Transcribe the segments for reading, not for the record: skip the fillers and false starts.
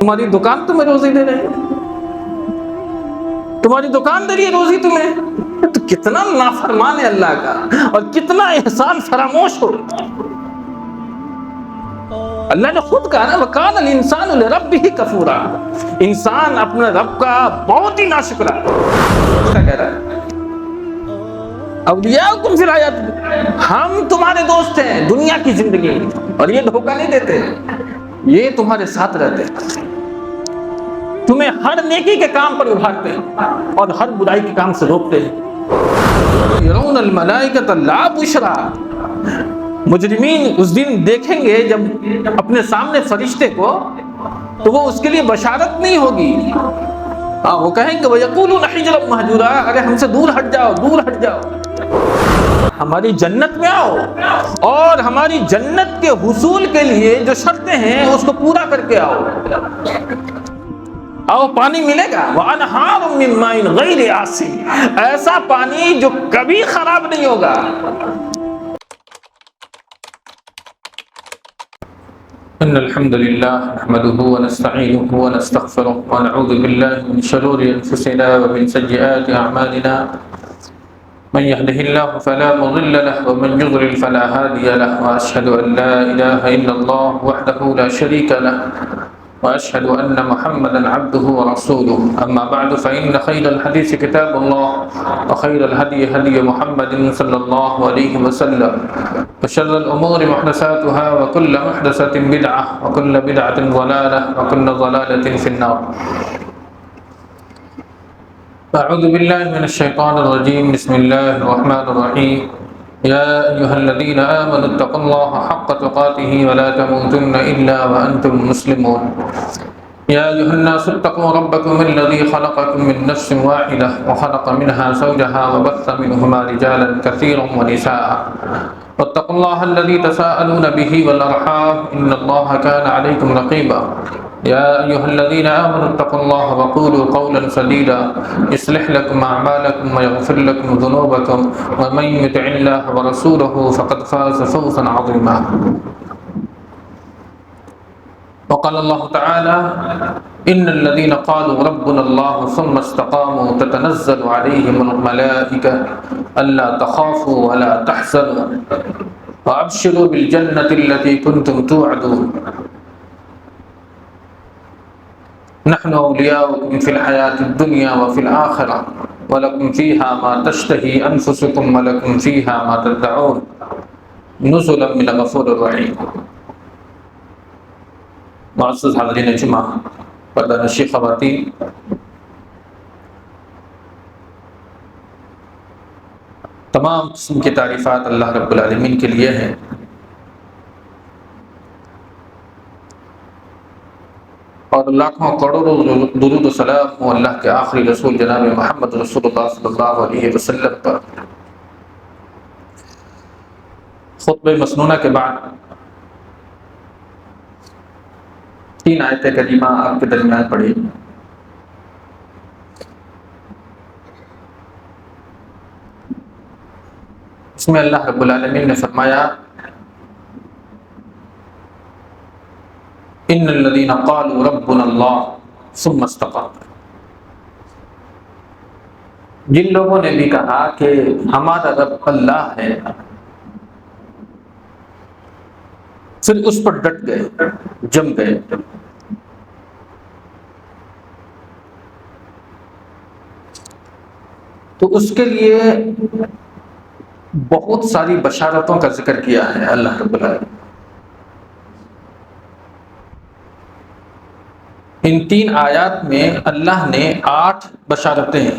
تمہاری دکان تمہیں روزی دے رہی ہے، تمہاری دکان دے رہی ہے روزی تمہیں، تو کتنا نافرمان ہے اللہ کا، اور کتنا احسان فراموش ہو۔ اللہ نے خود کہا نا وَقَالَ الْإِنسَانُ لِرَبِّهِ كَفُورًا، انسان اپنے رب کا بہت ہی ناشکرا ہے۔ کیا کہہ رہا ہے؟ اولیاؤکم فی الحیات، ہم تمہارے دوست ہیں دنیا کی زندگی، اور یہ دھوکہ نہیں دیتے، یہ تمہارے ساتھ رہتے ہیں، تمہیں ہر نیکی کے کام پر ابھارتے ہیں اور ہر برائی کے کام سے روکتے ہیں۔ یرون الملائکۃ لا بشرا، مجرمین اس دن دیکھیں گے جب اپنے سامنے فرشتے کو، تو وہ اس کے لیے بشارت نہیں ہوگی، وہ کہیں گے وَيَقُولُونَ حِجْرًا مَحْجُورًا، ارے ہم سے دور ہٹ جاؤ، دور ہٹ جاؤ، ہماری جنت میں آؤ، اور ہماری جنت کے حصول کے لیے جو شرطیں ہیں اس کو پورا کر کے آؤ۔ آؤ، پانی ملے گا، وَأَنْهَارٌ مِّن مَّاءٍ غَيْرِ آسِنٍ، ایسا پانی جو کبھی خراب نہیں ہوگا۔ إن الحمد لله نحمده ونستعينه ونستغفره ونعوذ بالله من شرور أنفسنا ومن سيئات أعمالنا، من يهده الله فلا مضل له ومن يضلل فلا هادي له، وأشهد أن لا إله إلا الله وحده لا شريك له، وأشهد أن محمدا عبده ورسوله، أما بعد فإن خير الحديث كتاب الله، وخير الهدي هدي محمد صلى الله عليه وسلم، وشر الأمور محدثاتها، وكل محدثة بدعة، وكل بدعة ضلالة، وكل ضلالة في النار۔ أعوذ بالله من الشيطان الرجيم، بسم الله الرحمن الرحيم، يا أيها الذين آمنوا اتقوا الله حق تقاته ولا تموتن إلا وأنتم مسلمون، يا أيها الناس اتقوا ربكم الذي خلقكم من نفس واحدة وخلق منها زوجها وبث منهما رجالا كثيرا ونساء، واتقوا الله الذي تساءلون به والأرحام إن الله كان عليكم رقيبا، يا أيها الذين آمنوا اتقوا الله وقولوا قولا سديدا يصلح لكم أعمالكم ويغفر لكم ذنوبكم، ومن يطع الله ورسوله فقد فاز فوزا عظيما۔ وقال الله تعالى إن الذين قالوا ربنا الله ثم استقاموا تتنزل عليهم الملائكة ألا تخافوا ولا تحزنوا وأبشروا بالجنة التي كنتم توعدون، نحن أولياؤكم في الحياة الدنيا وفي الآخرة ولكم فيها ما تشتهي أنفسكم ولكم فيها ما تدعون، نزلا من غفور رحيم۔ معزز حاضرین جمعہ، پردہ نشی خواتین، تمام قسم کی تعریفات اللہ رب العالمین کے لیے ہیں، اور لاکھوں کروڑوں درود و سلام ہو اللہ کے آخری رسول جناب محمد رسول اللہ صلی اللہ علیہ وسلم پر۔ خطبہ مسنونہ کے بعد 3 آیت کریمہ آپ کے درمیان پڑھی۔ اس میں اللہ رب العالمین نے فرمایا ان الذین قالوا ربنا اللہ ثم استقاموا، جن لوگوں نے بھی کہا کہ ہمارا رب اللہ ہے، پھر اس پر ڈٹ گئے، جم گئے، تو اس کے لیے بہت ساری بشارتوں کا ذکر کیا ہے اللہ رب العالمین۔ ان 3 آیات میں اللہ نے 8 بشارتیں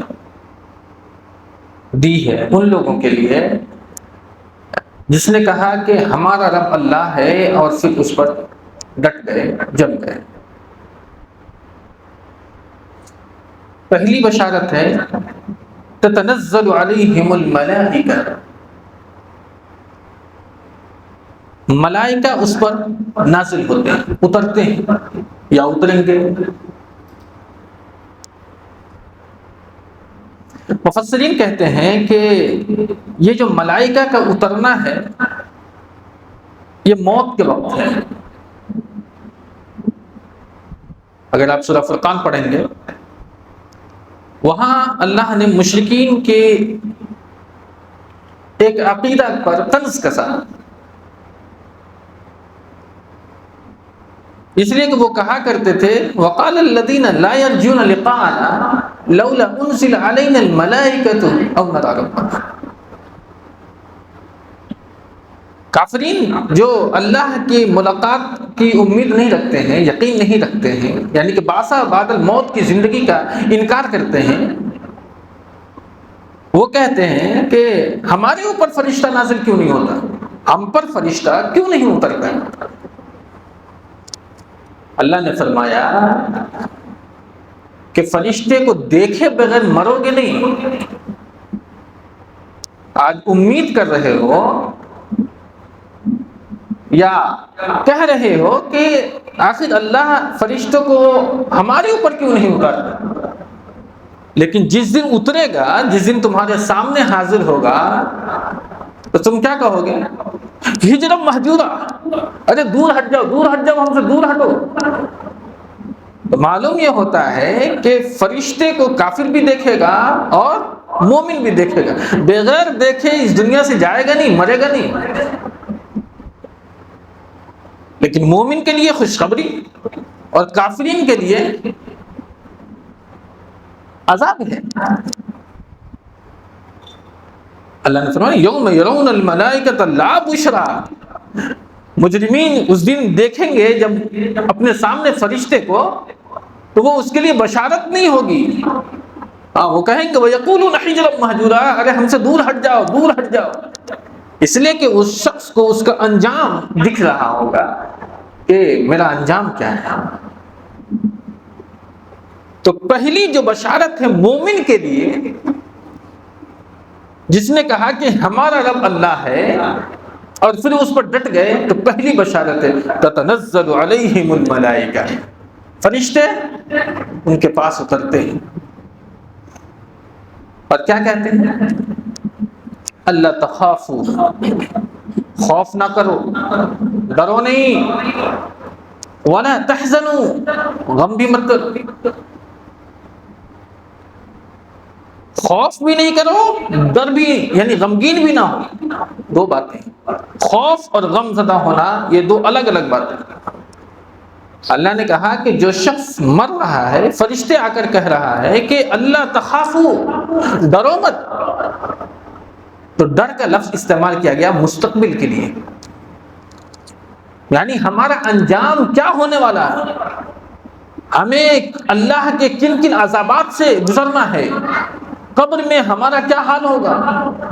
دی ہے ان لوگوں کے لیے جس نے کہا کہ ہمارا رب اللہ ہے، اور پھر اس پر ڈٹ گئے، جم گئے۔ پہلی بشارت ہے تتنزل علیہم الملائکہ، ملائکہ اس پر نازل ہوتے ہیں، اترتے ہیں یا اتریں گے۔ مفسرین کہتے ہیں کہ یہ جو ملائکہ کا اترنا ہے یہ موت کے وقت ہے، اگر آپ سورہ فرقان پڑھیں گے وہاں اللہ نے مشرکین کے ایک عقیدہ پر طنز کسا، اس لیے کہ وہ کہا کرتے تھے وقال الذين لا يرجون لقاءنا لولا انزل علينا الملائكة او نرى ربنا. کافرین جو اللہ کی ملاقات کی امید نہیں رکھتے ہیں، یقین نہیں رکھتے ہیں، یعنی کہ باسا بعد الموت کی زندگی کا انکار کرتے ہیں، وہ کہتے ہیں کہ ہمارے اوپر فرشتہ نازل کیوں نہیں ہوتا، ہم پر فرشتہ کیوں نہیں اترتا. اللہ نے فرمایا کہ فرشتے کو دیکھے بغیر مرو گے نہیں. آج امید کر رہے ہو یا کہہ رہے ہو کہ آخر اللہ فرشتوں کو ہمارے اوپر کیوں نہیں اتارتا، لیکن جس دن اترے گا، جس دن تمہارے سامنے حاضر ہوگا تو تم کیا کہو گے؟ ہجرم محجورہ، ارے دور ہٹ جاؤ، دور ہٹ جاؤ، ہم سے دور ہٹو. تو معلوم یہ ہوتا ہے کہ فرشتے کو کافر بھی دیکھے گا اور مومن بھی دیکھے گا، بغیر دیکھے اس دنیا سے جائے گا نہیں، مرے گا نہیں. لیکن مومن کے لیے خوشخبری اور کافرین کے لیے عذاب ہے. اللہ نے فرمایا یوم یرون الملائکۃ لا بشرا، مجرمین اس دن دیکھیں گے جب اپنے سامنے فرشتے کو تو وہ اس کے لیے بشارت نہیں ہوگی. وہ کہیں گے وَيَقُولُونَ حِجْرًا مَحْجُورًا، ارے ہم سے دور ہٹ جاؤ، دور ہٹ جاؤ. اس لیے کہ اس شخص کو اس کا انجام دکھ رہا ہوگا کہ میرا انجام کیا ہے. تو پہلی جو بشارت ہے مومن کے لیے، جس نے کہا کہ ہمارا رب اللہ ہے اور پھر اس پر ڈٹ گئے، تو پہلی بشارت ہے تتنزل علیہم الملائکہ، فرشتے ان کے پاس اترتے ہیں اور کیا کہتے ہیں؟ اللہ تخافوا، خوف نہ کرو، ڈرو نہیں، ولا تحزنوا، غم بھی مت کرو. خوف بھی نہیں کرو، ڈر بھی یعنی غمگین بھی نہ ہو. دو باتیں، خوف اور غم زدہ ہونا، یہ دو الگ الگ باتیں. اللہ نے کہا کہ جو شخص مر رہا ہے، فرشتے آ کر کہہ رہا ہے کہ اللہ تخافو، ڈرو مت، تو ڈر کا لفظ استعمال کیا گیا مستقبل کے لیے، یعنی ہمارا انجام کیا ہونے والا ہے، ہمیں اللہ کے کن کن عذابات سے گزرنا ہے، قبر میں ہمارا کیا حال ہوگا،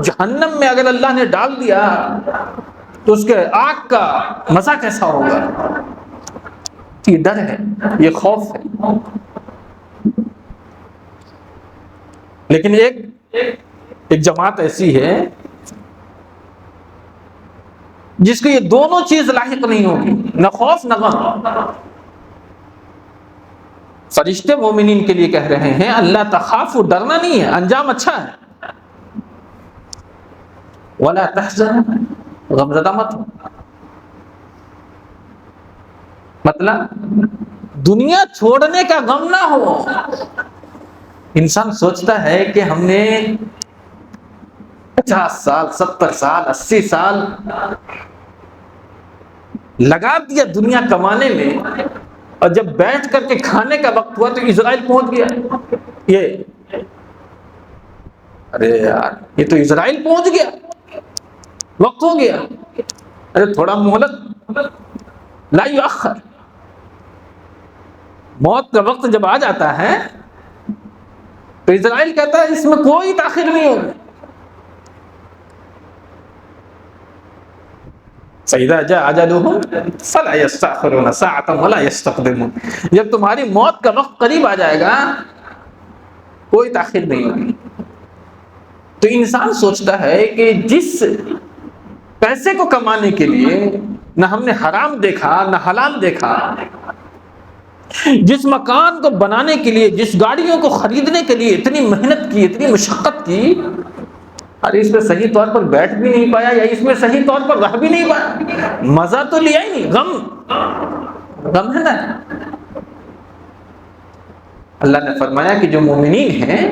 جہنم میں اگر اللہ نے ڈال دیا تو اس کے آگ کا مزہ کیسا ہوگا. یہ ڈر ہے، یہ خوف ہے. لیکن ایک جماعت ایسی ہے جس کو یہ دونوں چیز لاحق نہیں ہوگی، نہ خوف نہ غم. فرشتے مومنین کے لیے کہہ رہے ہیں اللہ تخافوا، ڈرنا نہیں ہے، انجام اچھا ہے، ولا تحزنوا، غمزدہ مت ہو. مطلب دنیا چھوڑنے کا غم نہ ہو. انسان سوچتا ہے کہ ہم نے 50 سال 70 سال 80 سال لگا دیا دنیا کمانے میں، اور جب بیٹھ کر کے کھانے کا وقت ہوا تو اسرائیل پہنچ گیا. ارے یار یہ تو اسرائیل پہنچ گیا، وقت ہو گیا. ارے تھوڑا مہلت، لا یؤخر. موت کا وقت جب آ جاتا ہے تو اسرائیل کہتا ہے اس میں کوئی تاخیر نہیں ہوگی. فَإِذَا جَاءَ أَجَلُهُمْ فَلَا يَسْتَأْخِرُونَ سَاعَةً وَلَا يَسْتَقْدِمُونَ. جب تمہاری موت کا وقت قریب آ جائے گا کوئی تاخیر نہیں ہوگی. تو انسان سوچتا ہے کہ جس پیسے کو کمانے کے لیے نہ ہم نے حرام دیکھا نہ حلال دیکھا، جس مکان کو بنانے کے لیے، جس گاڑیوں کو خریدنے کے لیے اتنی محنت کی، اتنی مشقت کی، ارے اس میں صحیح طور پر بیٹھ بھی نہیں پایا یا اس میں صحیح طور پر رہ بھی نہیں پایا، مزہ تو لیا ہی نہیں، غم ہے نا. اللہ نے فرمایا کہ جو مومنین ہیں،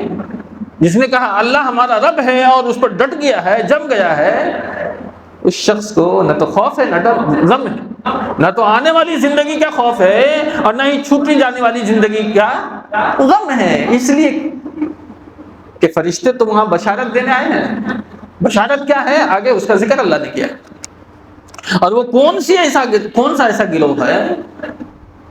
جس نے کہا اللہ ہمارا رب ہے اور اس پر ڈٹ گیا ہے، جم گیا ہے، اس شخص کو نہ تو خوف ہے نہ ڈر، غم ہے، نہ تو آنے والی زندگی کا خوف ہے اور نہ ہی چھوٹی جانے والی زندگی کا غم ہے۔ اس لیے کہ فرشتے تو وہاں بشارت دینے آئے ہیں۔ بشارت کیا ہے؟ آگے اس کا ذکر اللہ نے کیا، اور وہ کون سا ایسا گروہ ہے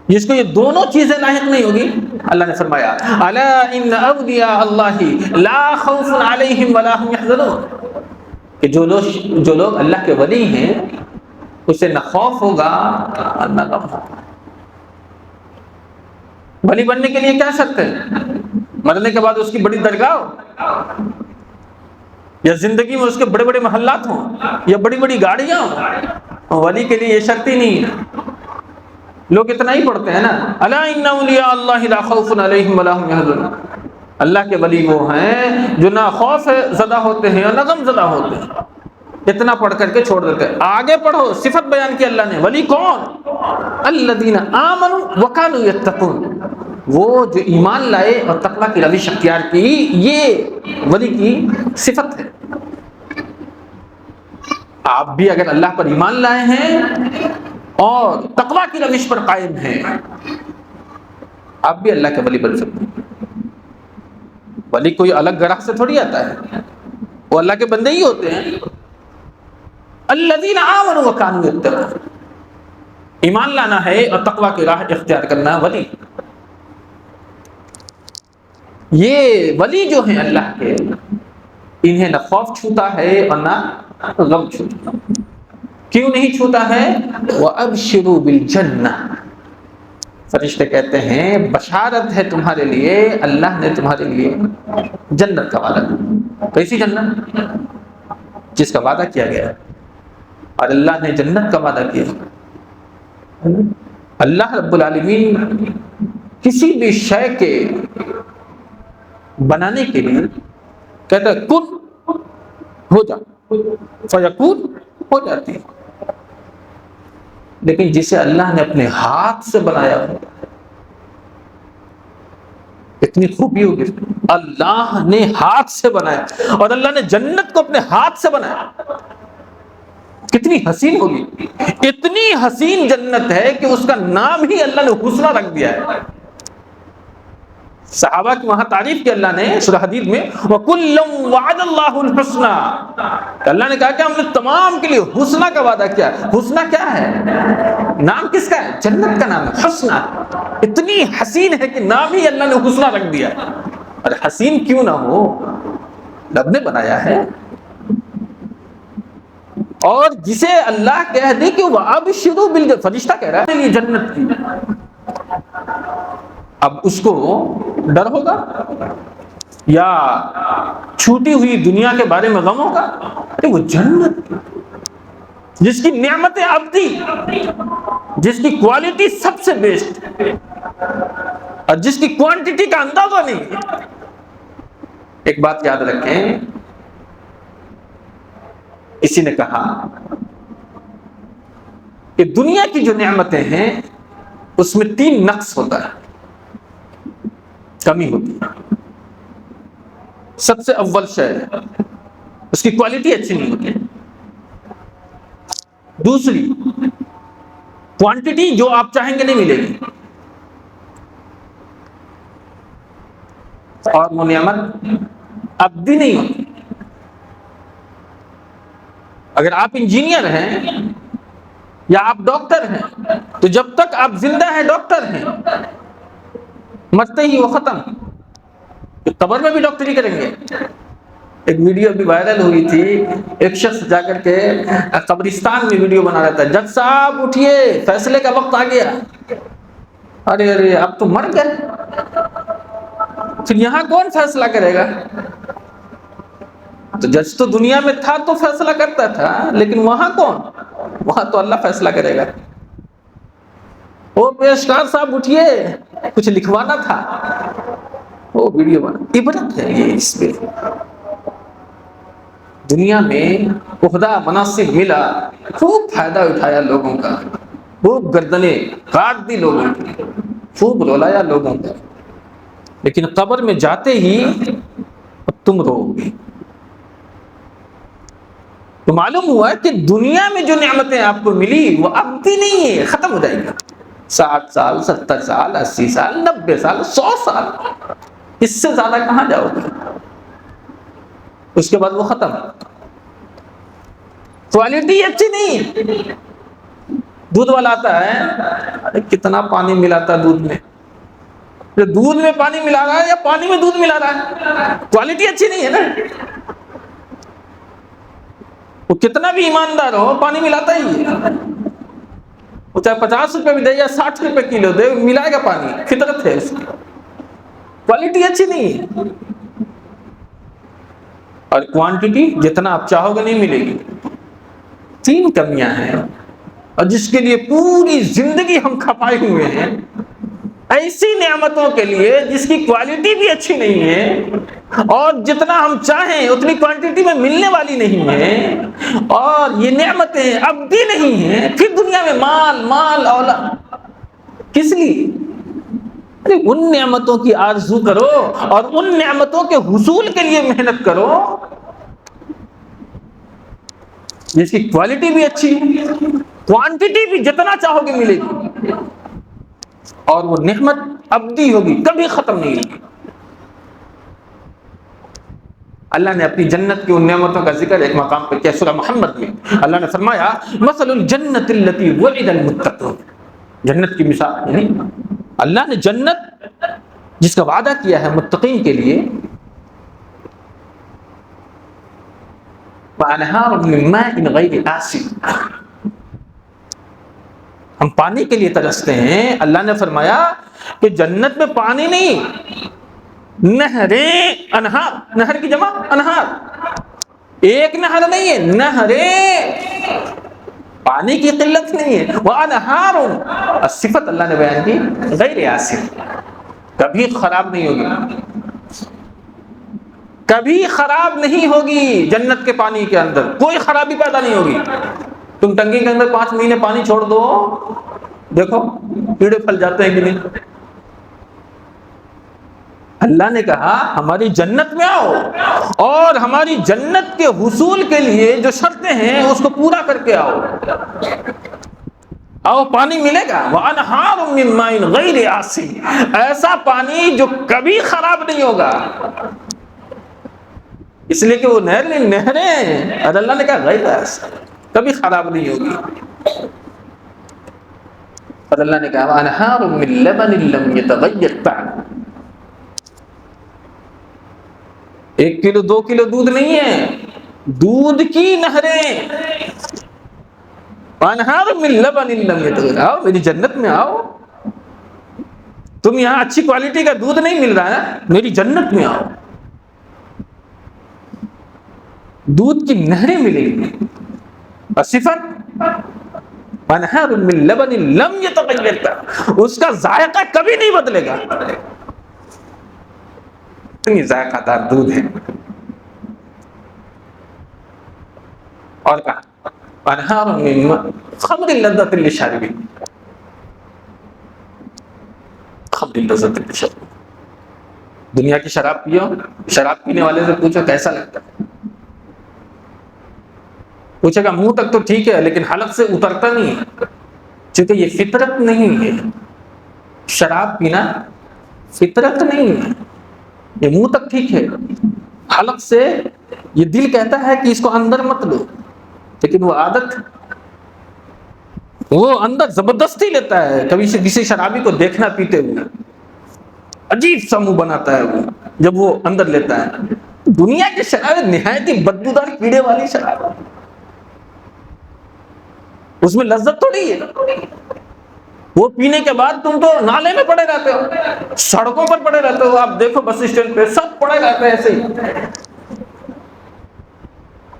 جس کو یہ دونوں چیزیں لاحق نہیں ہوگی؟ اللہ نے فرمایا الا ان اولیاء اللہ لا خوف علیہم ولا هم يحزنون، کہ جو لوگ اللہ کے ولی ہیں اسے نہ خوف ہوگا اور نہ غم ہوگا۔ ولی بننے کے لیے کیا شرط ہے؟ مرنے کے بعد اس کی بڑی درگاہ ہو، یا زندگی میں اس کے بڑے بڑے محلات ہوں، یا بڑی بڑی گاڑیاں ہوں؟ ولی کے لیے یہ شرط ہی نہیں ہے۔ لوگ اتنا ہی پڑھتے ہیں نا، الا ان اولیاء اللہ لا خوف علیہم ولا هم يحزنون، اللہ کے ولی وہ ہیں جو نہ خوف زدہ ہوتے ہیں اور نہ غم زدہ ہوتے ہیں۔ اتنا پڑھ کر کے چھوڑ دیتے ہیں۔ آگے پڑھو، صفت بیان کی اللہ نے، ولی کون؟ الذین آمنوا وکانوا یتقون، وہ جو ایمان لائے اور تقوی کی روش اختیار کی، یہ ولی کی صفت ہے۔ آپ بھی اگر اللہ پر ایمان لائے ہیں اور تقوی کی روش پر قائم ہیں، آپ بھی اللہ کے ولی بن سکتے ہیں۔ ولی کوئی الگ گرہ سے تھوڑی آتا ہے، وہ اللہ کے بندے ہی ہوتے ہیں۔ الذین آمنوا وکانوا یتقون، ایمان لانا ہے اور تقوی کی راہ اختیار کرنا ہے، ولی۔ یہ ولی جو ہیں اللہ کے، انہیں نہ خوف چھوتا ہے اور نہ غم چھوتا۔ کیوں نہیں چھوتا ہے؟ وَأَبْشِرُوا بِالْجَنَّةِ، فرشتے کہتے ہیں بشارت ہے تمہارے لیے، اللہ نے تمہارے لیے جنت کا وعدہ کیا۔ کیسی جنت؟ جس کا وعدہ کیا گیا ہے، اور اللہ نے جنت کا وعدہ کیا۔ اللہ رب العالمین کسی بھی شے کے بنانے کے لیے کہتا ہے کن ہو جا، فیکون ہو جاتی ہے۔ لیکن جسے اللہ نے اپنے ہاتھ سے بنایا ہو، اتنی خوبی ہوگی، اللہ نے ہاتھ سے بنایا، اور اللہ نے جنت کو اپنے ہاتھ سے بنایا، کتنی حسین ہوگی۔ اتنی حسین جنت ہے کہ اس کا نام ہی اللہ نے حسنہ رکھ دیا ہے۔ صحابہ کی وہاں تعریف کی اللہ نے سورہ حدید میں، وَكُلًّا وَعَدَ اللَّهُ الْحُسْنَى، کہ اللہ نے کہا کہ ہم نے تمام کے لیے حسنہ کا وعدہ کیا۔ حسنہ کیا ہے؟ نام کس کا ہے؟ جنت کا نام ہے حسنہ۔ اتنی حسین ہے کہ نام ہی اللہ نے حسنہ رکھ دیا۔ اور حسین کیوں نہ ہو، رب نے بنایا ہے۔ اور جسے اللہ کہہ دے کہ وَأَبْشِرُوا بِالْجَنَّةِ، فرشتہ کہہ رہا ہے یہ جنت کی، اب اس کو ڈر ہوگا یا چھوٹی ہوئی دنیا کے بارے میں غم ہوگا؟ کہ وہ جنت جس کی نعمت ابدی، جس کی کوالٹی سب سے بیسٹ اور جس کی کوانٹٹی کا اندازہ نہیں۔ ایک بات یاد رکھیں، کسی نے کہا کہ دنیا کی جو نعمتیں ہیں اس میں 3 نقص ہوتا ہے، کمی ہوتی ہے۔ سب سے اول شے، اس کی کوالٹی اچھی نہیں ہوتی۔ دوسری، کوانٹٹی جو آپ چاہیں گے نہیں ملے گی، اور وہ نعمت ابدی نہیں ہوتی۔ اگر آپ انجینئر ہیں یا آپ ڈاکٹر ہیں تو جب تک آپ زندہ ہیں ڈاکٹر ہیں، مرتے ہی وہ ختم، قبر میں بھی ڈاکٹری کریں گے۔ ایک ویڈیو بھی وائرل ہوئی تھی، ایک شخص جا کر کے قبرستان میں ویڈیو بنا رہا تھا، جج صاحب اٹھیے فیصلے کا وقت آ گیا۔ ارے ارے اب تو مر گئے، پھر یہاں کون فیصلہ کرے گا؟ تو جج تو دنیا میں تھا تو فیصلہ کرتا تھا، لیکن وہاں کون؟ وہاں تو اللہ فیصلہ کرے گا۔ وہ پیشکار صاحب اٹھیے، کچھ لکھوانا تھا، وہ ویڈیو بنا۔ عبرت ہے یہ اس میں، دنیا میں عہدہ مناصب ملا، خوب فائدہ اٹھایا لوگوں کا، خوب گردنیں کاٹ دی لوگوں کی، خوب رولایا لوگوں کا، لیکن قبر میں جاتے ہی تم رو گے. تو معلوم ہوا کہ دنیا میں جو نعمتیں آپ کو ملی وہ ابدی نہیں ہے، ختم ہو جائے گی. 60 سال 70 سال 80 سال 90 سال 100 سال، اس سے زیادہ کہاں جاؤ گے؟ اس کے بعد وہ ختم. کوالٹی اچھی نہیں. دودھ والا آتا ہے، ارے کتنا پانی ملاتا ہے دودھ میں، دودھ میں پانی ملا رہا ہے یا پانی میں دودھ ملا رہا ہے؟ کوالٹی اچھی نہیں ہے نا. وہ کتنا بھی ایماندار ہو پانی ملاتا ہی ہے. وہ چاہے 50 روپے بھی دے یا 60 روپے کلو دے، ملائے گا پانی، فطرت ہے اس کی. کوالٹی اچھی نہیں ہے. اور کوانٹٹی جتنا آپ چاہو گے نہیں ملے گی. 3 کمیاں ہیں، اور جس کے لیے پوری زندگی ہم کھپائے ہوئے ہیں، ایسی نعمتوں کے لیے جس کی کوالٹی بھی اچھی نہیں ہے اور جتنا ہم چاہیں اتنی کوانٹٹی میں ملنے والی نہیں ہے، اور یہ نعمتیں ابدی نہیں ہیں، پھر دنیا میں مال مال اولاد کس لیے؟ ان نعمتوں کی آرزو کرو اور ان نعمتوں کے حصول کے لیے محنت کرو جس کی کوالٹی بھی اچھی ہے، کوانٹٹی بھی جتنا چاہو گے ملے گی، اور وہ نعمت ابدی ہوگی، کبھی ختم نہیں ہوگی. اللہ نے اپنی جنت کی ان نعمتوں کا ذکر ایک مقام پہ کیا، سورہ محمد میں اللہ نے فرمایا مثل الجنت التي وعد المتقون. جنت کی مثال، یعنی اللہ نے جنت جس کا وعدہ کیا ہے متقین کے لیے، وَأَنْهَارٌ مِّن مَّاءٍ غَيْرِ آسِنٍ. ہم پانی کے لیے ترستے ہیں، اللہ نے فرمایا کہ جنت میں پانی نہیں، نہریں، انہار، نہر کی جمع انہار، ایک نہر نہیں ہے، نہریں. پانی کی قلت نہیں ہے. وَأَنْهَارٌ، صفت اللہ نے بیان کی غیر آسن، کبھی خراب نہیں ہوگی، کبھی خراب نہیں ہوگی. جنت کے پانی کے اندر کوئی خرابی پیدا نہیں ہوگی. تم ٹنکی کے اندر 5 مہینے پانی چھوڑ دو، دیکھو کیڑے پھل جاتے ہیں کہ نہیں. اللہ نے کہا ہماری جنت میں آؤ، اور ہماری جنت کے حصول کے لیے جو شرطیں ہیں اس کو پورا کر کے آؤ. آؤ، پانی ملے گا. وَأَنْهَارٌ مِّن مَّاءٍ غَيْرِ آسِنٍ، ایسا پانی جو کبھی خراب نہیں ہوگا، اس لیے کہ وہ نہریں، اور اللہ نے کہا غیر آسن، کبھی خراب نہیں ہوگی. اور اللہ نے کہا وَأَنْهَارٌ مِّن لَبَنٍ لَّمْ يَتَغَيَّرْ طَعْمُهُ. 1 کلو 2 کلو دودھ نہیں ہے، دودھ کی نہریں. وَأَنْهَارٌ مِّن لَّبَنٍ لَّمْ يَتَغَيَّرْ. آؤ میری جنت میں آؤ. تم یہاں اچھی کوالٹی کا دودھ نہیں مل رہا ہے، میری جنت میں آؤ، دودھ کی نہریں ملیں گی. اور صفت وَأَنْهَارٌ مِّن لَّبَنٍ لَّمْ يَتَغَيَّرْ طَعْمُهُ، اس کا ذائقہ کبھی نہیں بدلے گا. اتنی ذائقہ دار دودھ ہے. اور کہا وَأَنْهَارٌ مِّن خَمْرٍ لَذَّةٍ لِّلشَّارِبِينَ. خمر لذت للشاربین. دنیا کی شراب پیو، شراب پینے والے سے پوچھو کیسا لگتا ہے، پوچھے گا منہ تک تو ٹھیک ہے لیکن حلق سے اترتا نہیں ہے، چونکہ یہ فطرت نہیں ہے. شراب پینا فطرت نہیں ہے. یہ منہ تک ٹھیک ہے، حلق سے یہ دل کہتا ہے کہ اس کو اندر مت لو، لیکن وہ عادت، وہ اندر زبردستی لیتا ہے. کبھی سے کسی شرابی کو دیکھنا پیتے ہوئے عجیب سا منہ بناتا ہے وہ جب وہ اندر لیتا ہے. دنیا کی شراب نہایت ہی بدبودار کیڑے والی شراب، اس میں لذت تھوڑی ہے. وہ پینے کے بعد تم تو نالے میں پڑے رہتے ہو، سڑکوں پر پڑے رہتے ہو. آپ دیکھو بس اسٹینڈ پہ سب پڑے رہتے ہیں ایسے ہی.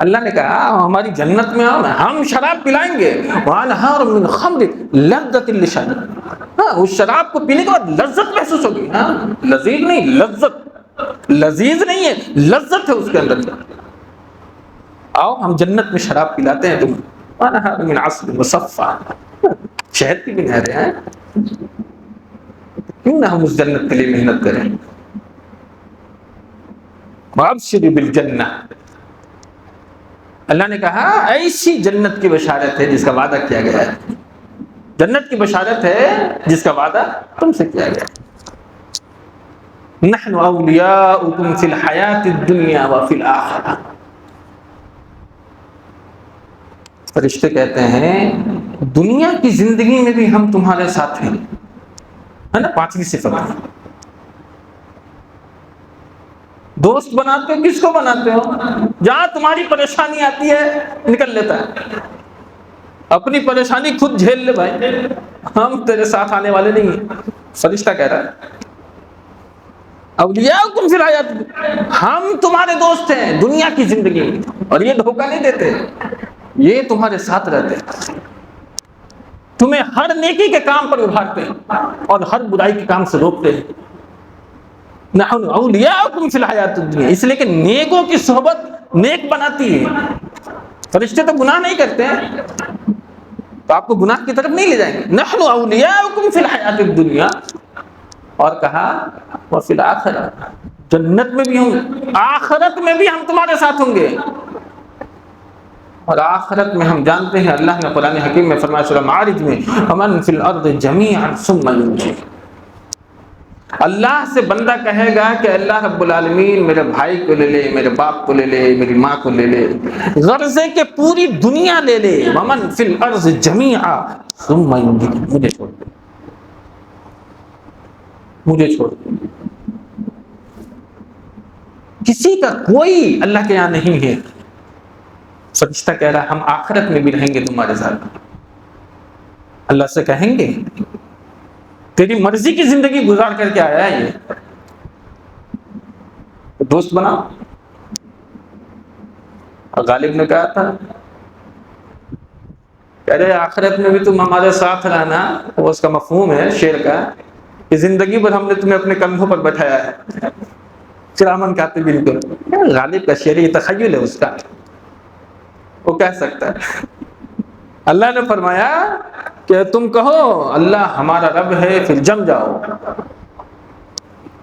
اللہ نے کہا ہماری جنت میں آؤ، ہم شراب پلائیں گے. وَأَنْهَارٌ مِّن خَمْرٍ لَذَّةٍ لِّلشَّارِبِينَ. ہاں، اس شراب کو پینے کے بعد لذت محسوس ہوگی. ہاں، لذیذ نہیں، لذت، لذیذ نہیں ہے، لذت ہے اس کے اندر. آؤ ہم جنت میں شراب پلاتے ہیں تمہیں. وَأَنْهَارٌ مِّنْ عَسَلٍ مُّصَفًّى. شہد کی بھی نہریں ہیں. کیوں نہ ہم اس جنت کے لیے محنت کریں. وابشر بالجنہ، اللہ نے کہا ایسی جنت کی بشارت ہے جس کا وعدہ کیا گیا ہے، جنت کی بشارت ہے جس کا وعدہ تم سے کیا گیا ہے۔ نحن اولیاؤکم فی الحیات الدنیا وفی الآخرہ، فرشتے کہتے ہیں دنیا کی زندگی میں بھی ہم تمہارے ساتھ ہیں، ہے نا، پانچویں صفت۔ دوست بناتے ہو کس کو بناتے ہو؟ جہاں تمہاری پریشانی آتی ہے نکل لیتا ہے، اپنی پریشانی خود جھیل لے بھائی، ہم تیرے ساتھ آنے والے نہیں ہیں۔ فرشتہ کہہ رہا ہے اولیاؤکم فی الحیات، ہم تمہارے دوست ہیں دنیا کی زندگی میں، اور یہ دھوکہ نہیں دیتے، یہ تمہارے ساتھ رہتے ہیں، تمہیں ہر نیکی کے کام پر ابھارتے ہیں اور ہر برائی کے کام سے روکتے ہیں۔ نحن اولیاؤکم فی الحیات الدنیا، اس لیے کہ نیکوں کی صحبت نیک بناتی ہے۔ فرشتے تو گناہ نہیں کرتے ہیں تو آپ کو گناہ کی طرف نہیں لے جائیں گے۔ نحن اولیاؤکم فی الحیات الدنیا، اور کہا وفی الآخرہ، جنت میں بھی ہوں، آخرت میں بھی ہم تمہارے ساتھ ہوں گے۔ اور آخرت میں ہم جانتے ہیں اللہ نے قرآن حکیم میں فرمایا سورہ معارج میں ومن فی الارض جمیعا ثم ینجی، اللہ سے بندہ کہے گا کہ اللہ رب العالمین میرے بھائی کو لے لے، میرے باپ کو لے لے، میری ماں کو لے لے، غرض ہے کہ پوری دنیا لے لے، ومن فی الارض جمیعا ثم ینجی، مجھے چھوڑ دے، مجھے چھوڑ دے۔ کسی کا کوئی اللہ کے یہاں نہیں ہے۔ فرشتہ کہہ رہا ہم آخرت میں بھی رہیں گے تمہارے ساتھ۔ اللہ سے کہیں گے تیری مرضی کی زندگی گزار کر کے آیا ہے یہ، دوست بنا۔ غالب نے کہا تھا کہہ رہے آخرت میں بھی تم ہمارے ساتھ رہنا، وہ اس کا مفہوم ہے شعر کا کہ زندگی بھر ہم نے تمہیں اپنے کندھوں پر بٹھایا ہے، کرامن کاتبین کو۔ غالب کا شعر یہ تخیل ہے اس کا، وہ کہہ سکتا ہے۔ اللہ نے فرمایا کہ تم کہو اللہ ہمارا رب ہے، پھر جم جاؤ،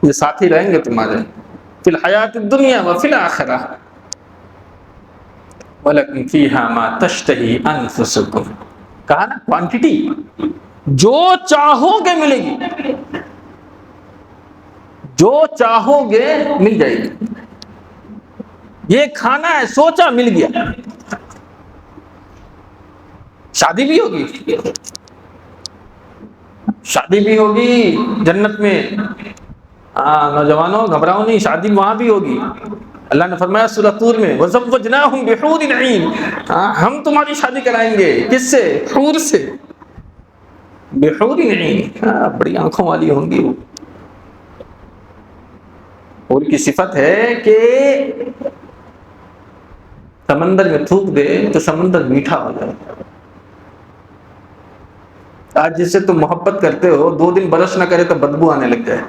یہ ساتھی رہیں گے تمہارے فی الحیات الدنیا وفی الآخرہ، وَلَكُمْ فِيهَا مَا تَشْتَهِي أَنفُسُكُمْ، کہا نا کوانٹٹی، جو چاہو گے ملے گی، جو چاہو گے مل جائے گی۔ یہ کھانا ہے، سوچا مل گیا۔ شادی بھی ہوگی، شادی بھی ہوگی جنت میں، نوجوانوں گھبراؤ نہیں، شادی وہاں بھی ہوگی۔ اللہ نے فرمایا سورہ طور میں وَزَوَّجْنَاهُمْ بِحُورٍ عِينٍ، ہم تمہاری شادی کرائیں گے کس سے؟ حور سے، بِحُورٍ عِينٍ، بڑی آنکھوں والی ہوں گی وہ۔ حور کی صفت ہے کہ سمندر میں تھوک دے تو سمندر میٹھا ہو جائے۔ آج جس سے تم محبت کرتے ہو 2 دن برش نہ کرے تو بدبو آنے لگ جائے۔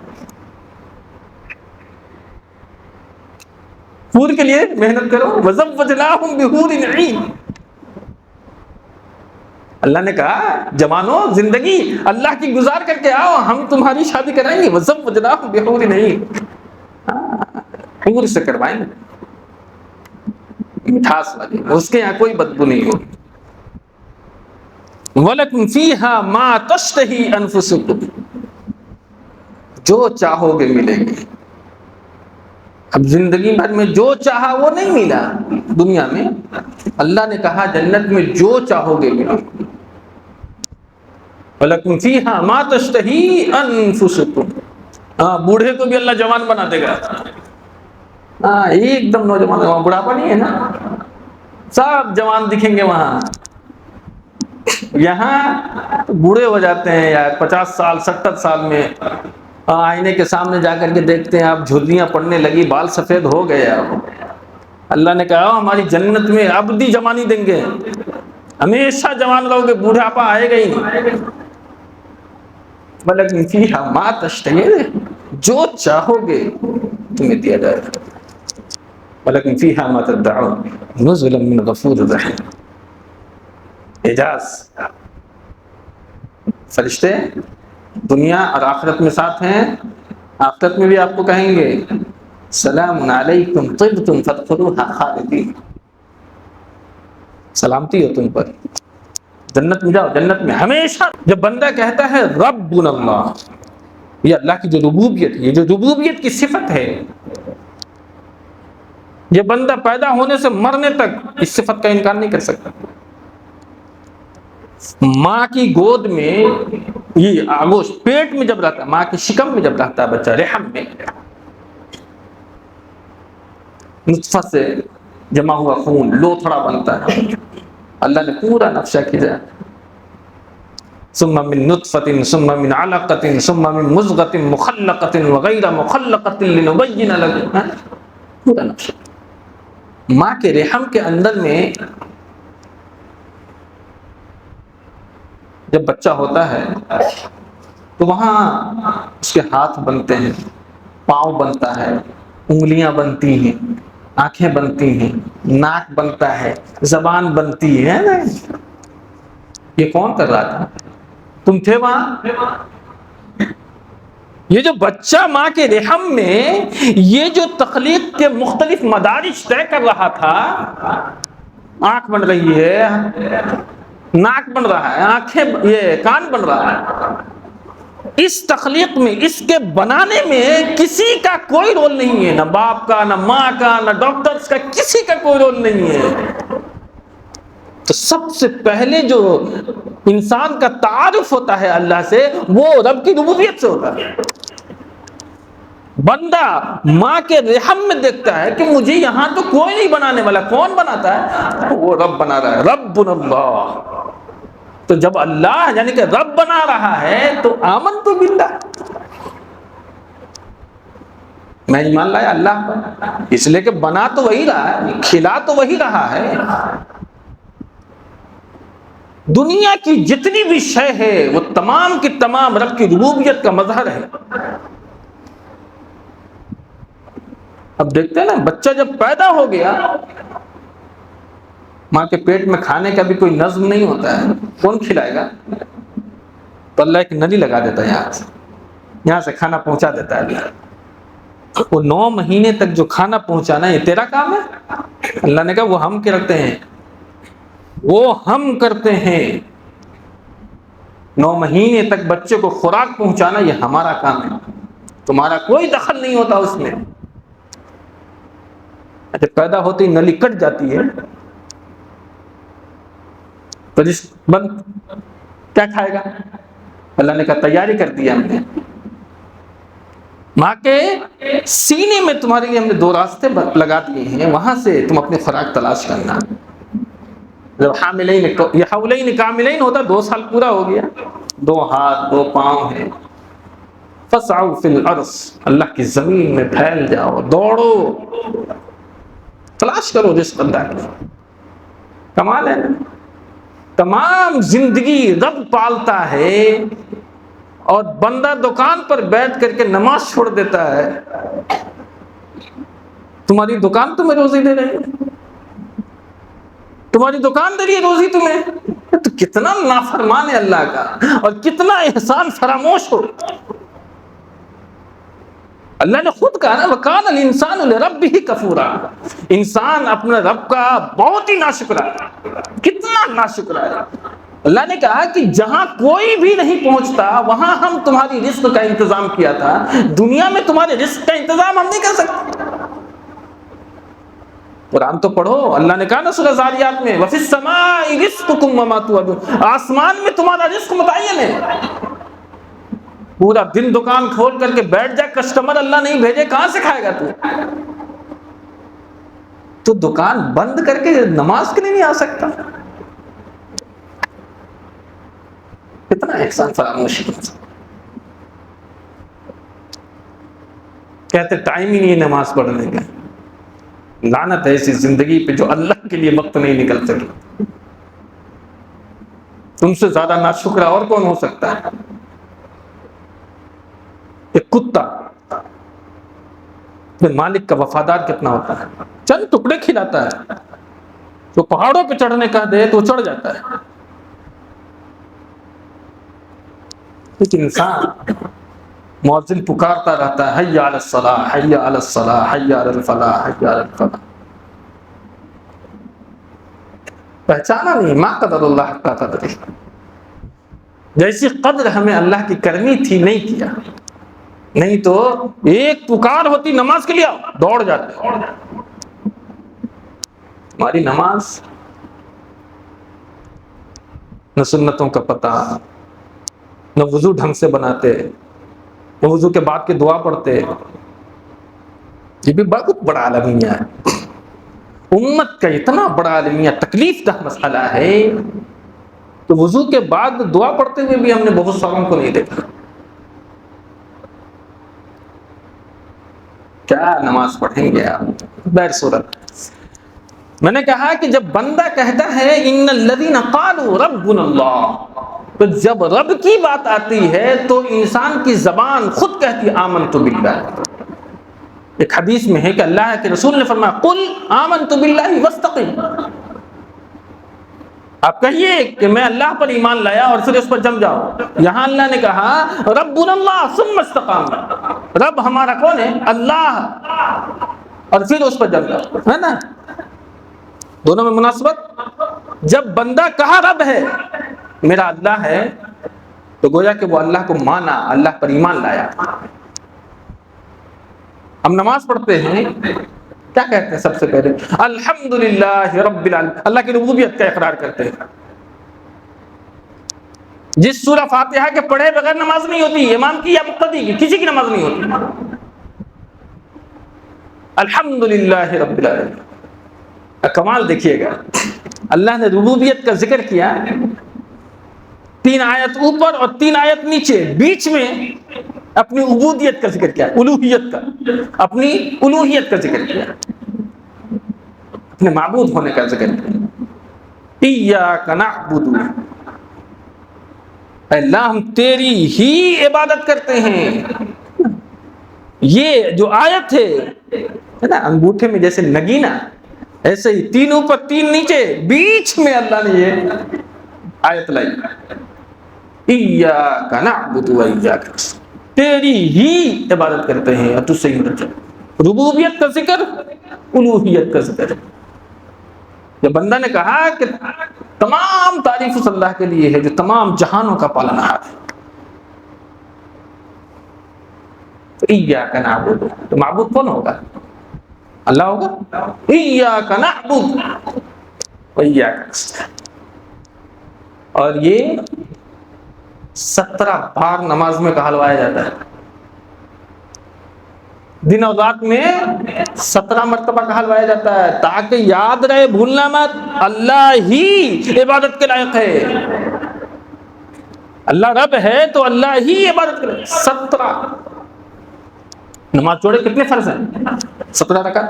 حور کے لیے محنت کرو، وَزَوَّجْنَاهُمْ بِحُورٍ عِينٍ۔ اللہ نے کہا جوانو زندگی اللہ کی گزار کر کے آؤ، ہم تمہاری شادی کرائیں گے، وَزَوَّجْنَاهُمْ بِحُورٍ عِينٍ، حور سے کروائیں گے، مٹھاس والی، اس کے یہاں کوئی بدبو نہیں ہوگی۔ وَلَكُمْ فِيهَا مَا تَشْتَهِي أَنفُسُكُمْ، جو چاہو گے ملے گی۔ اب زندگی بھر میں جو چاہا وہ نہیں ملا دنیا میں، اللہ نے کہا جنت میں جو چاہو گے ملے گی۔ وَلَكُمْ فِيهَا مَا تَشْتَهِي أَنفُسُكُمْ، بوڑھے کو بھی اللہ جوان بنا دے گا۔ ایک دم نوجوان، وہاں بڑھاپا نہیں ہے نا، سب جوان دکھیں گے وہاں۔ یہاں بوڑھے ہو جاتے ہیں یا 50 سال 70 سال میں آئینے کے سامنے جا کر کے دیکھتے ہیں اب جھریاں پڑنے لگی، بال سفید ہو گئے۔ اب اللہ نے کہا ہماری جنت میں ابدی جوانی دیں گے، ہمیشہ جوان رہو گے، بوڑھاپا آئے گا ہی نہیں۔ وَلَكُمْ فِيهَا مَا تَشْتَهِي، جو چاہو گے تمہیں دیا جائے گا۔ وَلَكُمْ فِيهَا مَا تَدَّعُونَ نُزُلًا مِّنْ غَفُورٍ رَحِيمٍ۔ اعجاز، فرشتے دنیا اور آخرت میں ساتھ ہیں، آخرت میں بھی آپ کو کہیں گے سلام علیکم طبتم فادخلوها خالدین، سلامتی ہو تم پر، جنت میں جاؤ، جنت میں ہمیشہ۔ جب بندہ کہتا ہے ربنا اللہ، یہ اللہ کی جو ربوبیت، یہ جو ربوبیت کی صفت ہے، یہ بندہ پیدا ہونے سے مرنے تک اس صفت کا انکار نہیں کر سکتا۔ ماں کی گود میں، یہ آگوش پیٹ میں جب رہتا ہے، ماں کی شکم میں جب رہتا ہے بچہ، رحم میں، نطفہ سے جمع ہوا خون لوتھڑا بنتا ہے، اللہ نے پورا نقشہ کھینچا، ثم من نطفة ثم من علقة ثم من مضغة مخلقة وغير مخلقة لنبين لكم، پورا نقشہ۔ ماں کے رحم کے اندر میں جب بچہ ہوتا ہے تو وہاں اس کے ہاتھ بنتے ہیں، پاؤں بنتا ہے، انگلیاں بنتی ہیں، آنکھیں بنتی ہیں، ناک بنتا ہے، زبان بنتی ہے۔ یہ کون کر رہا تھا؟ تم تھے وہاں؟ یہ جو بچہ ماں کے رحم میں یہ جو تخلیق کے مختلف مدارج طے کر رہا تھا، آنکھ بن رہی ہے، ناک بن رہا ہے، آنکھیں، یہ کان بن رہا ہے، اس تخلیق میں، اس کے بنانے میں کسی کا کوئی رول نہیں ہے، نہ باپ کا، نہ ماں کا، نہ ڈاکٹرز کا، کسی کا کوئی رول نہیں ہے۔ تو سب سے پہلے جو انسان کا تعارف ہوتا ہے اللہ سے، وہ رب کی ربوبیت سے ہوتا ہے۔ بندہ ماں کے رحم میں دیکھتا ہے کہ مجھے یہاں تو کوئی نہیں بنانے والا، کون بناتا ہے؟ وہ رب بنا رہا ہے، ربنا اللہ۔ تو جب اللہ یعنی کہ رب بنا رہا ہے تو آمنت باللہ، میں ایمان لایا اللہ پر، اس لیے کہ بنا تو وہی رہا ہے، کھلا تو وہی رہا ہے۔ دنیا کی جتنی بھی شے ہے وہ تمام کی تمام رب کی ربوبیت کا مظہر ہے۔ اب دیکھتے ہیں نا، بچہ جب پیدا ہو گیا، ماں کے پیٹ میں کھانے کا بھی کوئی نظم نہیں ہوتا ہے، کون کھلائے گا؟ تو اللہ ایک نلی لگا دیتا ہے، یہاں سے کھانا پہنچا دیتا ہے اللہ۔ وہ 9 مہینے تک جو کھانا پہنچانا یہ تیرا کام ہے؟ اللہ نے کہا وہ ہم کرتے ہیں، وہ ہم کرتے ہیں۔ 9 مہینے تک بچے کو خوراک پہنچانا یہ ہمارا کام ہے، تمہارا کوئی دخل نہیں ہوتا اس میں۔ اچھا، پیدا ہوتی نلی کٹ جاتی ہے تو رزق بند، کیا کھائے گا؟ اللہ نے کہا تیاری کر دیا ہم نے، ماں کے سینے میں تمہارے لیے ہم نے 2 راستے لگا دیے ہیں، وہاں سے تم اپنی خوراک تلاش کرنا۔ جب حاملین یہ حولین کاملین ہوتا، 2 سال پورا ہو گیا، 2 ہاتھ 2 پاؤں ہیں، فسعوا فی الارض، اللہ کی زمین میں پھیل جاؤ، دوڑو، تلاش کرو رزق اللہ کی۔ کمال ہے نا، تمام زندگی رب پالتا ہے اور بندہ دکان پر بیٹھ کر کے نماز چھوڑ دیتا ہے۔ تمہاری دکان تمہیں روزی دے رہی ہے، تمہاری دکان دے رہی ہے روزی تمہیں، تو کتنا نافرمان ہے اللہ کا، اور کتنا احسان فراموش ہو۔ اللہ نے خود کہا نا، وَقَالَ الْإِنسَانُ لِرَبِّهِ كَفُورًا، انسان اپنے رب کا بہت ہی ناشکرا ہے، کتنا ناشکرا ہے۔ اللہ نے کہا کہ جہاں کوئی بھی نہیں پہنچتا وہاں ہم تمہاری رزق کا انتظام کیا تھا، دنیا میں تمہارے رزق کا انتظام ہم نہیں کر سکتے۔ قرآن تو پڑھو، اللہ نے کہا نا سورہ ذاریات میں، وَفِي السَّمَاءِ رِزْقُكُمْ وَمَا تُوعَدُونَ، آسمان میں تمہارا رزق متعین ہے۔ پورا دن دکان کھول کر کے بیٹھ جا، کسٹمر اللہ نہیں بھیجے، کہاں سے کھائے گا تو دکان بند کر کے نماز کے لیے نہیں آ سکتا؟ کتنا احسان فراموش ہے۔ کہتے ٹائم ہی نہیں ہے نماز پڑھنے کا، لعنت ہے ایسی زندگی پہ جو اللہ کے لیے وقت نہیں نکل سکی۔ تم سے زیادہ ناشکرا اور کون ہو سکتا ہے؟ ایک کتا مالک کا وفادار کتنا ہوتا ہے، چند ٹکڑے کھلاتا ہے، تو پہاڑوں پہ چڑھنے کا دے تو چڑھ جاتا ہے، لیکن انسان مؤذن پکارتا رہتا ہے حی علی الصلاۃ حی علی الصلاۃ حی علی الفلاح حی علی الفلاح. پہچانا نہیں ما قدر اللہ حق قدرہ، جیسی قدر ہمیں اللہ کی کرنی تھی نہیں کیا. نہیں تو ایک پکار ہوتی نماز کے لیے دوڑ جاتے. ہماری نماز نہ سنتوں کا پتہ، نہ وضو ڈھنگ سے بناتے، نہ وضو کے بعد کی دعا پڑھتے. یہ بھی بہت بڑا عالمیہ ہے، امت کا اتنا بڑا عالمیہ تکلیف دہ مسئلہ ہے تو وضو کے بعد دعا پڑھتے ہوئے بھی ہم نے بہت ساروں کو نہیں دیکھا. کیا نماز پڑھیں گے آپ؟ بہر صورت میں نے کہا کہ جب بندہ کہتا ہے ان الذین قالوا ربنا اللہ، تو جب رب کی بات آتی ہے تو انسان کی زبان خود کہتی آمنت باللہ. ایک حدیث میں ہے کہ اللہ کے رسول نے فرمایا قل آمنت باللہ واستقم، آپ کہیے کہ میں اللہ پر ایمان لایا اور پھر اس پر جم جاؤ. یہاں اللہ نے کہا ربنا اللہ ثم استقام، رب ہمارا کون ہے؟ اللہ، اور پھر اس پر جم جاؤ. ہے نا دونوں میں مناسبت؟ جب بندہ کہا رب ہے میرا اللہ ہے تو گویا کہ وہ اللہ کو مانا، اللہ پر ایمان لایا. ہم نماز پڑھتے ہیں کیا کہتے ہیں؟ سب سے پہلے الحمدللہ رب العالمین، اللہ کی ربوبیت کا اقرار کرتے ہیں. جس سورہ فاتحہ کے پڑھے بغیر نماز نہیں ہوتی، امام کی یا مقتدی کی، کسی کی نماز نہیں ہوتی. الحمدللہ رب العالمین. کمال دیکھیے گا، اللہ نے ربوبیت کا ذکر کیا 3 آیت اوپر اور 3 آیت نیچے، بیچ میں اپنی عبودیت کا ذکر کیا، الوہیت کا، اپنی الوہیت کا ذکر کیا، اپنے معبود ہونے کا ذکر کیا. ایاک نعبد، اللہ ہم تیری ہی عبادت کرتے ہیں. یہ جو آیت ہے نا انگوٹھے میں جیسے نگینا، ایسے ہی 3 اوپر 3 نیچے، بیچ میں اللہ نے یہ آیت لائی ایاک نعبد و ایاک نستعین، تیری ہی عبادت کرتے ہیں اور تجھ سے ہی مدد چاہتے ہیں. ربوبیت کا ذکر، الوہیت کا ذکر. جب بندہ نے کہا کہ تمام تعریف اس اللہ کے لیے ہے جو تمام جہانوں کا پالنہار ہے، تو ایاک نعبد، تو معبود کون ہوگا؟ اللہ ہوگا. ایاک نعبد و ایاک نستعین. اور یہ 17 بار نماز میں کہلوایا جاتا ہے، دن اور رات میں 17 مرتبہ کہلوایا جاتا ہے، تاکہ یاد رہے، بھولنا مت، اللہ ہی عبادت کے لائق ہے. اللہ رب ہے تو اللہ ہی عبادت کے لائق. 17 نماز جوڑے کتنے فرض ہیں؟ 17 رکعت،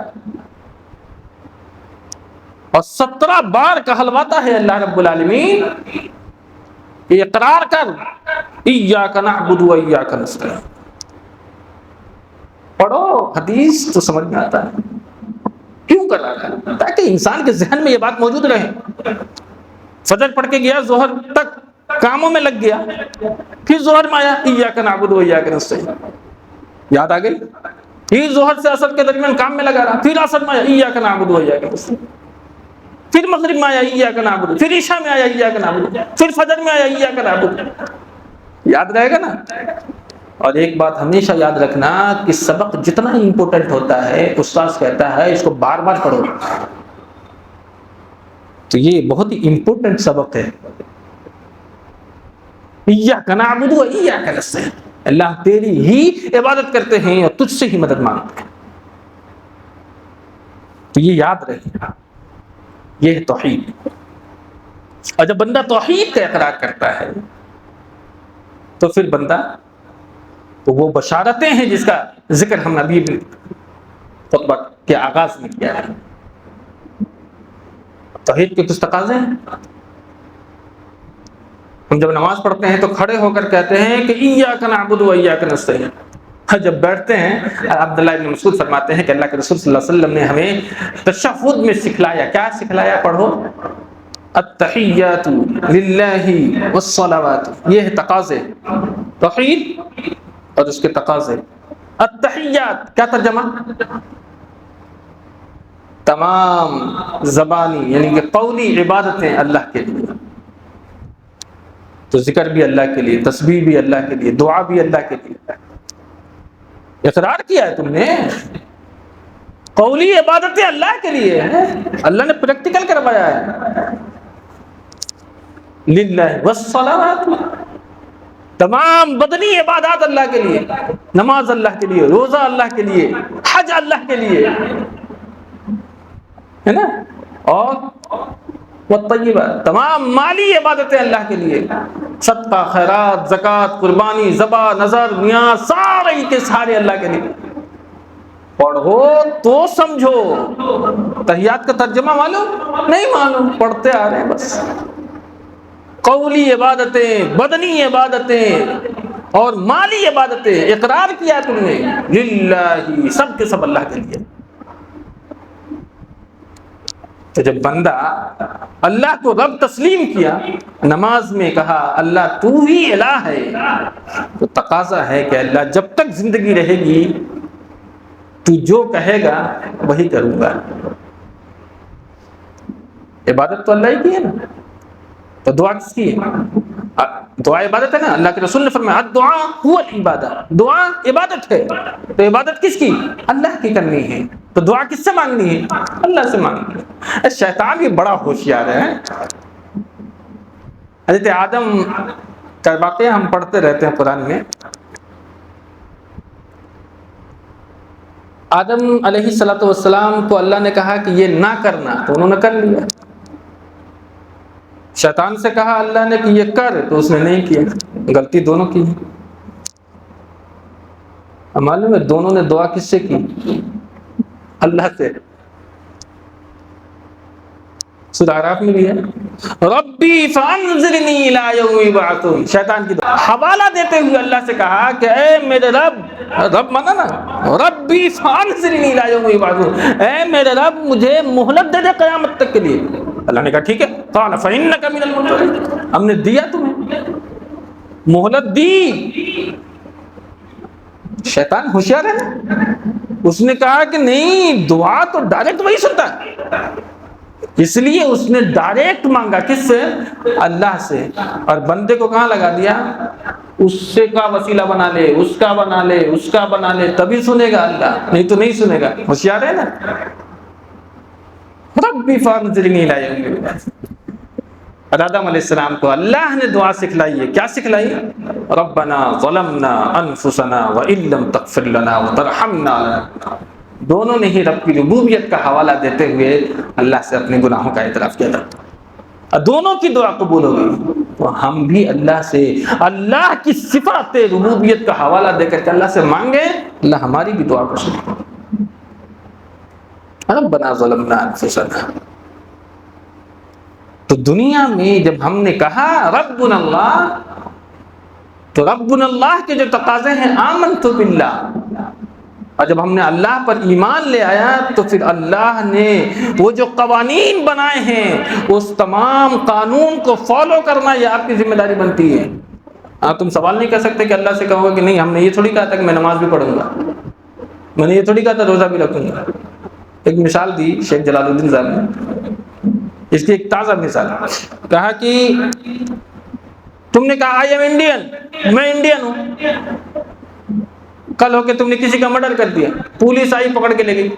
اور 17 بار کہلواتا ہے اللہ رب العالمین اقرار کر ایاک نعبد و ایاک نستعین. پڑھو حدیث تو سمجھ میں آتا ہے کیوں کر رہا ہے، تاکہ انسان کے ذہن میں یہ بات موجود رہے. فجر پڑھ کے گیا، ظہر تک کاموں میں لگ گیا، پھر ظہر میں آیا ایاک نعبد و ایاک نستعین، یاد آ گئی. پھر ظہر سے عصر کے درمیان کام میں لگا رہا، پھر عصر میں آیا ایاک نعبد و ایاک نستعین، پھر مغرب میں آیا ایاک نعبد، پھر عشاء میں آیا ایاک نعبد، پھر فجر میں آیا ایاک نعبد. یاد رہے گا نا. اور ایک بات ہمیشہ یاد رکھنا کہ سبق جتنا ہی امپورٹنٹ ہوتا ہے، استاذ کہتا ہے اس کو بار بار پڑھو، تو یہ بہت ہی امپورٹنٹ سبق ہے. ایاک نعبد و ایاک نستعین، اللہ تیری ہی عبادت کرتے ہیں اور تجھ سے ہی مدد مانگتے ہیں. تو یہ یاد رہے گا، یہ ہے توحید. اور جب بندہ توحید کا اقرار کرتا ہے تو پھر بندہ، تو وہ بشارتیں ہیں جس کا ذکر ہم ابھی خطبہ کے آغاز میں کیا ہے. توحید کے کچھ تقاضے ہیں. ہم جب نماز پڑھتے ہیں تو کھڑے ہو کر کہتے ہیں کہ ایاک نعبد و ایاک نستعین. جب بیٹھتے ہیں عبداللہ ابن مسعود فرماتے ہیں کہ اللہ کے رسول صلی اللہ علیہ وسلم نے ہمیں تشہد میں سکھلایا. کیا سکھلایا؟ پڑھو التحیات للہ والصلوات. یہ ہے تقاضے. توحید اور اس کے تقاضے. التحیات کیا ترجمہ؟ تمام زبانی یعنی کہ قولی عبادتیں اللہ کے لیے. تو ذکر بھی اللہ کے لیے، تسبیح بھی اللہ کے لیے، دعا بھی اللہ کے لیے. اقرار کیا ہے تم نے، قولی عبادتیں اللہ کے لیے ہیں، اللہ نے پریکٹیکل کروایا ہے. للہ والصلوات، تمام بدنی عبادات اللہ کے لیے، نماز اللہ کے لیے، روزہ اللہ کے لیے، حج اللہ کے لیے، ہے نا. اور والطیبات، تمام مالی عبادتیں اللہ کے لیے، صدقہ، خیرات، زکوٰۃ، قربانی، ذبح، نذر، نیاز، سارے کے سارے اللہ کے لیے. پڑھو تو سمجھو. تحیات کا ترجمہ معلوم نہیں؟ معلوم، پڑھتے آ رہے ہیں بس. قولی عبادتیں، بدنی عبادتیں اور مالی عبادتیں اقرار کیا تم نے، للہ، سب کے سب اللہ کے لیے. تو جب بندہ اللہ کو رب تسلیم کیا، نماز میں کہا اللہ تو ہی الہ ہے، تو تقاضا ہے کہ اللہ جب تک زندگی رہے گی تو جو کہے گا وہی کروں گا. عبادت تو اللہ ہی کی ہے نا، تو دعا کس کی ہے؟ دعا عبادت ہے نا. اللہ کے رسول نے فرمایا الدعاء هو العبادہ، دعا عبادت ہے. تو عبادت کس کی؟ اللہ کی کرنی ہے. تو دعا کس سے مانگنی ہے؟ اللہ سے مانگنی ہے. شیطان بھی بڑا ہوشیار ہے. حضرت آدم کا واقعہ ہم پڑھتے رہتے ہیں قرآن میں. آدم علیہ السلام کو اللہ نے کہا کہ یہ نہ کرنا، تو انہوں نے کر لیا. شیطان سے کہا اللہ نے کہ یہ کر، تو اس نے نہیں کیا. غلطی دونوں کی. معلوم ہے دونوں نے دعا کس سے کی؟ اللہ سے. سورہ اعراف میں بھی ہے ربی فانظرنی الی یوم یبعثون. شیطان کی دعا حوالہ دیتے ہوئے اللہ سے کہا کہ اے میرے رب، رب مانا نا، ربی فانظرنی الی یوم یبعثون، اے میرے رب مجھے مہلت دے دے قیامت تک کے لیے. اللہ نے کہا ٹھیک ہے. قال فانک من المنظرین، ہم نے دیا تمہیں مہلت دی. شیطان ہوشیار ہے نا. اس نے کہا کہ نہیں، دعا تو ڈائریکٹ وہی سنتا ہے، اس لیے اس نے ڈائریکٹ مانگا. کس سے؟ اللہ سے. اور بندے کو کہاں لگا دیا؟ اس سے کا وسیلہ بنا لے، اس کا بنا لے، اس کا بنا لے، تبھی سنے گا اللہ، نہیں تو نہیں سنے گا. ہوشیار ہے نا. ربی فانظرنی الی یوم یبعثون. آدم علیہ السلام کو اللہ نے دعا سکھلائی ہے. کیا سکھلائی؟ ربنا ظلمنا انفسنا وان لم تغفر لنا وترحمنا. دونوں نے ہی رب کی ربوبیت کا حوالہ دیتے ہوئے اللہ سے اپنے گناہوں کا اعتراف کیا تھا. دونوں کی دعا قبول ہو گئی. تو ہم بھی اللہ سے اللہ کی صفات ربوبیت کا حوالہ دے کر کے اللہ سے مانگے، اللہ ہماری بھی دعا کو سنے. ربنا ظلمنا انفسنا. تو دنیا میں جب ہم نے کہا ربنا اللہ، تو ربنا اللہ کے جو تقاضے ہیں آمنت باللہ، اور جب ہم نے اللہ پر ایمان لے آیا تو پھر اللہ نے وہ جو قوانین بنائے ہیں اس تمام قانون کو فالو کرنا یہ آپ کی ذمہ داری بنتی ہے. تم سوال نہیں کر سکتے کہ اللہ سے کہو گے کہ نہیں ہم نے یہ تھوڑی کہا تھا کہ میں نماز بھی پڑھوں گا، میں نے یہ تھوڑی کہا تھا روزہ بھی رکھوں گا. ایک مثال دی شیخ جلال الدین صاحب نے، اس کی ایک تازہ مثال. کہا کہ تم نے کہا آئی ایم انڈین، میں انڈین ہوں. کل ہو کے تم نے کسی کا مرڈر کر دیا، پولیس آئی پکڑ کے لے گئی،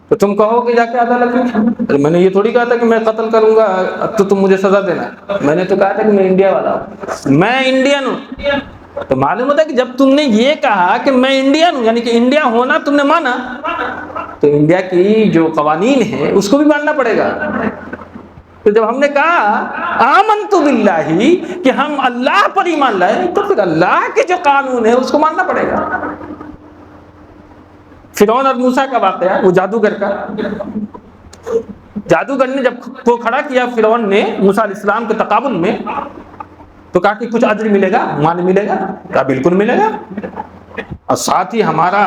تو تم کہو کہ جا کے عدالت میں میں نے یہ تھوڑی کہا تھا کہ میں قتل کروں گا اب تو تم مجھے سزا دینا. میں نے تو کہا تھا کہ میں انڈیا والا ہوں، میں انڈین ہوں. تو معلوم ہوتا ہے کہ جب تم نے یہ کہا کہ میں انڈین ہوں، یعنی کہ انڈیا ہونا تم نے مانا، تو انڈیا کی جو قوانین ہیں اس کو بھی ماننا پڑے گا. تو جب ہم نے کہا آمنت باللہ کہ ہم اللہ پر ایمان لائے، تو پھر اللہ کے جو قانون ہے اس کو ماننا پڑے گا. فرعون اور موسیٰ کا واقعہ، وہ جادوگر کا، جادوگر نے جب کو کھڑا کیا فرعون نے موسیٰ علیہ السلام کے تقابل میں، تو کہا کہ کچھ اجر ملے گا، مان ملے گا. کہا بالکل ملے گا، اور ساتھ ہی ہمارا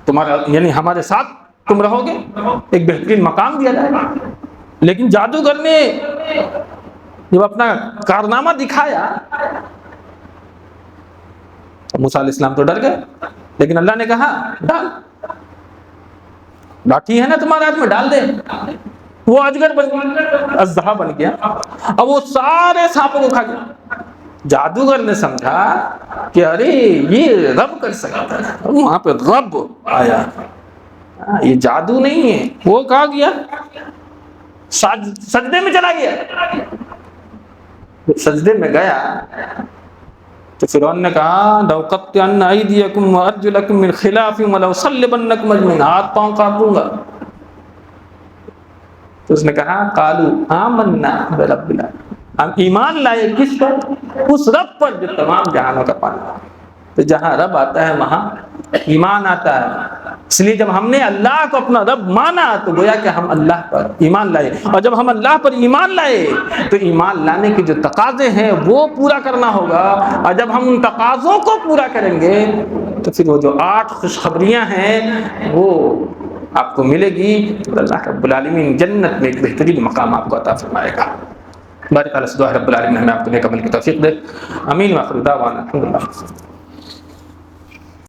تمہارا یعنی ہمارے ساتھ تم رہو گے، ایک بہترین مقام دیا جائے گا. لیکن جادوگر نے جب اپنا کارنامہ دکھایا موسیٰ علیہ السلام تو ڈر گئے، لیکن اللہ نے کہا ڈال، لاٹھی ہے نا تمہارے ہاتھ میں، ڈال دے۔ وہ اجگر اژدہا بن گیا، اب وہ سارے سانپوں کو کھا گیا۔ جادوگر نے سمجھا کہ ارے یہ رب کر سکتا ہے، وہاں پہ رب آیا، یہ جادو نہیں ہے۔ وہ کہا گیا سجدے میں چلا گیا۔ سجدے میں گیا تو فرعون نے کہا لَأُقَطِّعَنَّ أَيْدِيَكُمْ وَأَرْجُلَكُمْ مِنْ خِلَافٍ وَلَأُصَلِّبَنَّكُمْ أَجْمَعِينَ، ہاتھ پاؤں کاٹ دوں گا۔ تو اس نے کہا قَالُوا آمَنَّا بِرَبِّ الْعَالَمِينَ، ہم ایمان لائے کس پر؟ اس رب پر جو تمام جہانوں کا پالنا۔ تو جہاں رب آتا ہے وہاں ایمان آتا ہے۔ اس لیے جب ہم نے اللہ کو اپنا رب مانا تو گویا کہ ہم اللہ پر ایمان لائے، اور جب ہم اللہ پر ایمان لائے تو ایمان لانے کے جو تقاضے ہیں وہ پورا کرنا ہوگا، اور جب ہم ان تقاضوں کو پورا کریں گے تو پھر وہ جو 8 خوشخبریاں ہیں وہ آپ کو ملے گی، اور اللہ رب العالمین جنت میں ایک بہترین مقام آپ کو عطا فرمائے گا۔ بارک اللہ رب العالمین ہمیں آپ کو نیک عمل کی توفیق دے، آمین۔ وآخر دعوانا الحمدللہ۔